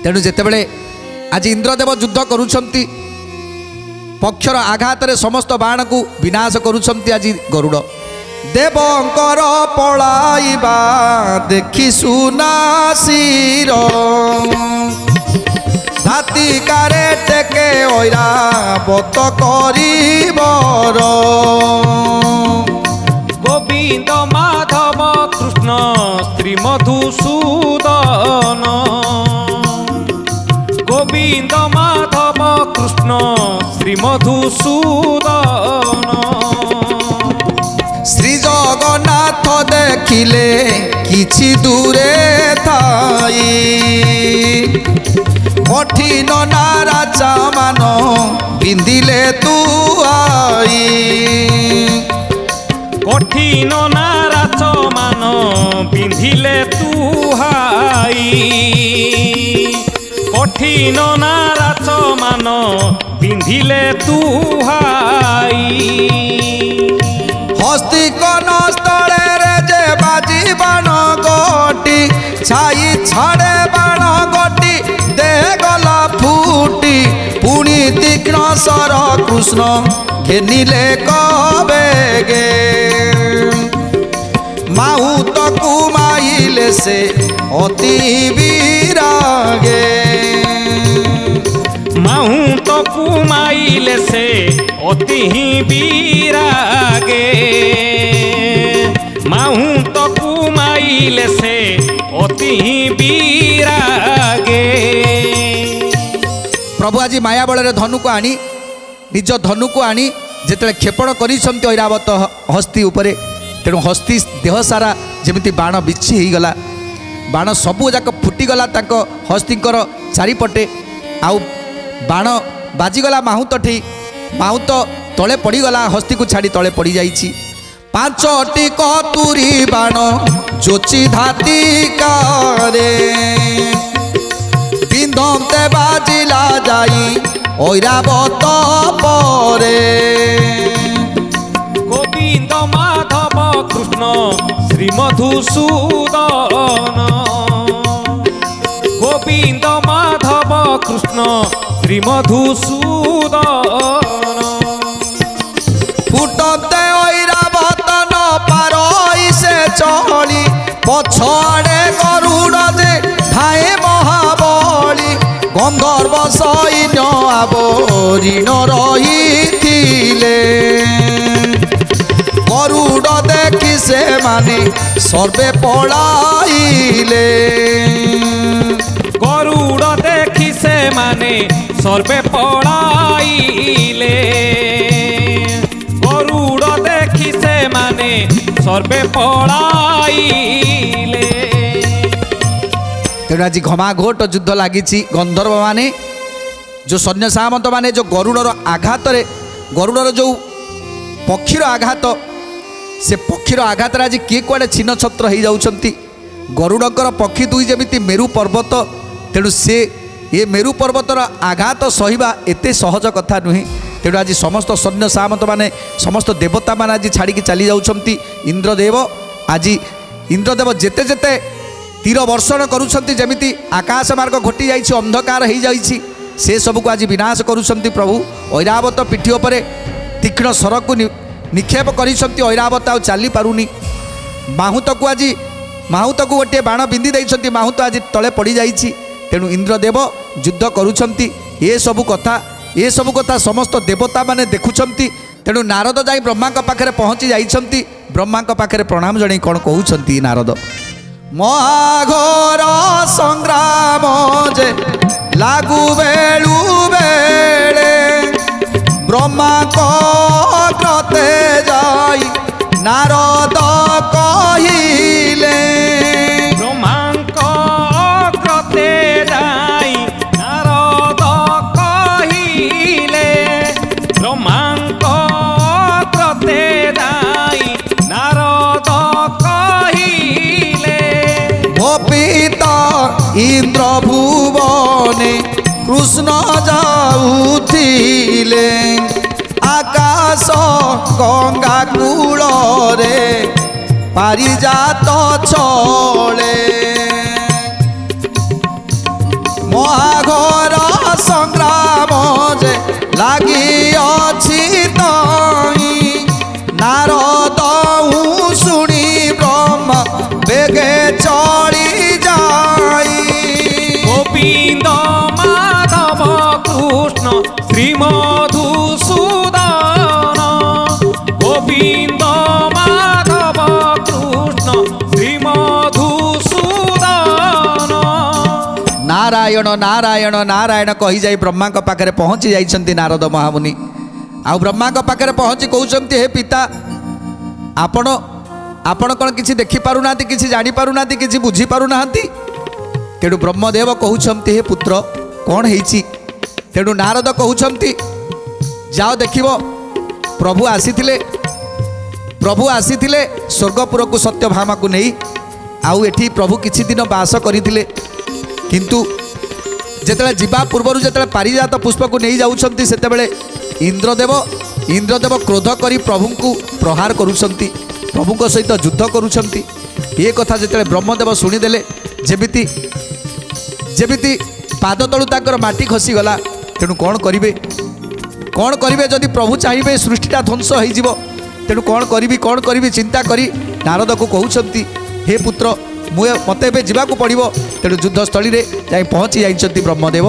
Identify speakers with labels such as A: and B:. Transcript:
A: तेणु जितेबले आज इंद्रदेव युद्ध करुछंती पक्षर आघात रे समस्त बाण को विनाश करुछंती आज गरुड़ देवंकर पलाइबा देखि सुनासीर धातिकारे टेके ओइरा बत करिबर
B: गोविंद माधव कृष्ण श्री मधुसूदन गोविंद माधव कृष्ण श्री मधुसूदन
A: श्री जगन्नाथ देखिले किछि दूरे थाई कठिन नाराचा मान बिंदिले तू आई
B: कठिन नाराच मान बिंधिले तू हाई कठिन नाराच मान बिंधिले तू हाई
A: हस्ती कनस्थले रे जे बाजी बाण गोटी छाई छाड़े बाण गोटी दे गला फूटी पुणी तीक्ष्ण सर कृष्ण घेनिले कबेगे माहुत कुमाइले से अति विरागे
B: माहुत कुमाइले से अति विरागे माहुत कुमाइले से अति विरागे
A: प्रभु आज माया बल धनु को आनी निज धनु को आनी जिते क्षेपण कर ऐरावत हस्ती उपरे तेणु हस्ती देह सारा जमी बाण बिछी हो गला बाण सबू जाक फुटीगला हस्तीकर चारिपटे आउ बाण बाजिगला माहुत ठी माहुत तले पड़गला हस्ती को छाड़ी तले पड़ जाइछि पांचटी कतुरी बाण जोची धाती कारे बिंदते बाजिला जाई ऐरावत परे
B: गोविंद माधव कृष्ण श्री मधुसूदन गोविंद माधव कृष्ण श्री मधुसूदन
A: फुटते ऐरावत न पारई से चली पछाड़े गरुड़ जे ठाए महाबली गंधर्व सैन्य आवरीण रहिथिले गरुड़ देखि से माने सर्वे पलाइले
B: गरुड़ देखि से माने सर्वे पलाइले गरुड़ देखि से माने सर्वे पलाइले
A: तेणु आज घमाघोट युद्ध लगी गंधर्व माने जो सैन्य सामंत माने जो गरुड़र आघात गरुड़र जो पक्षीर आघात से पक्षीर आघात आज किए कुआड़े छिन्न छत्र हो जाउछंती गरुड़कर पक्षी दुई जमी मेरु पर्वत तेणु से ये मेरु पर्वतर आघात सहिबा एते सहज कथा नुहे तेणु आज समस्त सैन्य सामंत माने समस्त देवता माने आज छाड़ी चली जाउछंती इंद्रदेव आज इंद्रदेव जेते जेते तीर वर्षण करुछंती जमिति आकाश मार्ग घटी जाइछि अंधकार हो जाइछि से सबको आज विनाश करुछंती प्रभु ऐरावत पिठी उपरे तीक्ष्ण सर को निक्षेप करिछंती ऐरावत आ चली पारुनी माहुत को आज माहुत को गोटे बाण बिंदी देइछंती माहुत आज तले पड़ी जाइछि तेणु इंद्रदेव युद्ध करुछंती ये सबु कथा समस्त देवता माने देखुछंती तेणु नारद जाई ब्रह्मा पाखरे पहुँची जाइछंती ब्रह्मा पाखरे प्रणाम जणाई कौन कहउछंती नारद महाघोर संग्राम जे लागू बेलू बेले ब्रह्मा क्रते जाई नारद कहिले
B: ब्रह्मा क्रते जाई नारद कहिले ब्रह्मा क्रते जाई नारद कहिले
A: पिता इंद्र भुवने कृष्ण जाऊथिले आकाश गंगा कूल रे पारिजात छले महा ନାରାୟଣ ନାରାୟଣ ନାରାୟଣ କହି ଯାଇ ବ୍ରହ୍ମାଙ୍କ ପାଖରେ ପହଞ୍ଚି ଯାଇଛନ୍ତି ନାରଦ ମହାମୁନି। ଆଉ ବ୍ରହ୍ମାଙ୍କ ପାଖରେ ପହଞ୍ଚି କହୁଛନ୍ତି, ହେ ପିତା, ଆପଣ ଆପଣ କ'ଣ କିଛି ଦେଖିପାରୁନାହାନ୍ତି, କିଛି ଜାଣିପାରୁନାହାନ୍ତି, କିଛି ବୁଝିପାରୁନାହାନ୍ତି? ତେଣୁ ବ୍ରହ୍ମଦେବ କହୁଛନ୍ତି, ହେ ପୁତ୍ର, କ'ଣ ହେଇଛି? ତେଣୁ ନାରଦ କହୁଛନ୍ତି, ଯାଅ ଦେଖିବ, ପ୍ରଭୁ ଆସିଥିଲେ ସ୍ୱର୍ଗପୁରକୁ ସତ୍ୟଭାମାକୁ ନେଇ। ଆଉ ଏଠି ପ୍ରଭୁ କିଛି ଦିନ ବାସ କରିଥିଲେ, କିନ୍ତୁ ଯେତେବେଳେ ଯିବା ପୂର୍ବରୁ ଯେତେବେଳେ ପାରିଜାତ ପୁଷ୍ପକୁ ନେଇ ଯାଉଛନ୍ତି, ସେତେବେଳେ ଇନ୍ଦ୍ରଦେବ କ୍ରୋଧ କରି ପ୍ରଭୁଙ୍କୁ ପ୍ରହାର କରୁଛନ୍ତି, ପ୍ରଭୁଙ୍କ ସହିତ ଯୁଦ୍ଧ କରୁଛନ୍ତି। ଏ କଥା ଯେତେବେଳେ ବ୍ରହ୍ମଦେବ ଶୁଣିଦେଲେ, ଯେମିତି ପାଦ ତଳୁ ତାଙ୍କର ମାଟି ଖସିଗଲା। ତେଣୁ କ'ଣ କରିବେ ଯଦି ପ୍ରଭୁ ଚାହିଁବେ ସୃଷ୍ଟିଟା ଧ୍ୱଂସ ହୋଇଯିବ। ତେଣୁ କ'ଣ କରିବି ଚିନ୍ତା କରି ନାରଦକୁ କହୁଛନ୍ତି, ହେ ପୁତ୍ର, ମୋତେ ଏବେ ଯିବାକୁ ପଡ଼ିବ। ତେଣୁ ଯୁଦ୍ଧସ୍ଥଳୀରେ ଯାଇ ପହଞ୍ଚି ଯାଇଛନ୍ତି ବ୍ରହ୍ମଦେବ।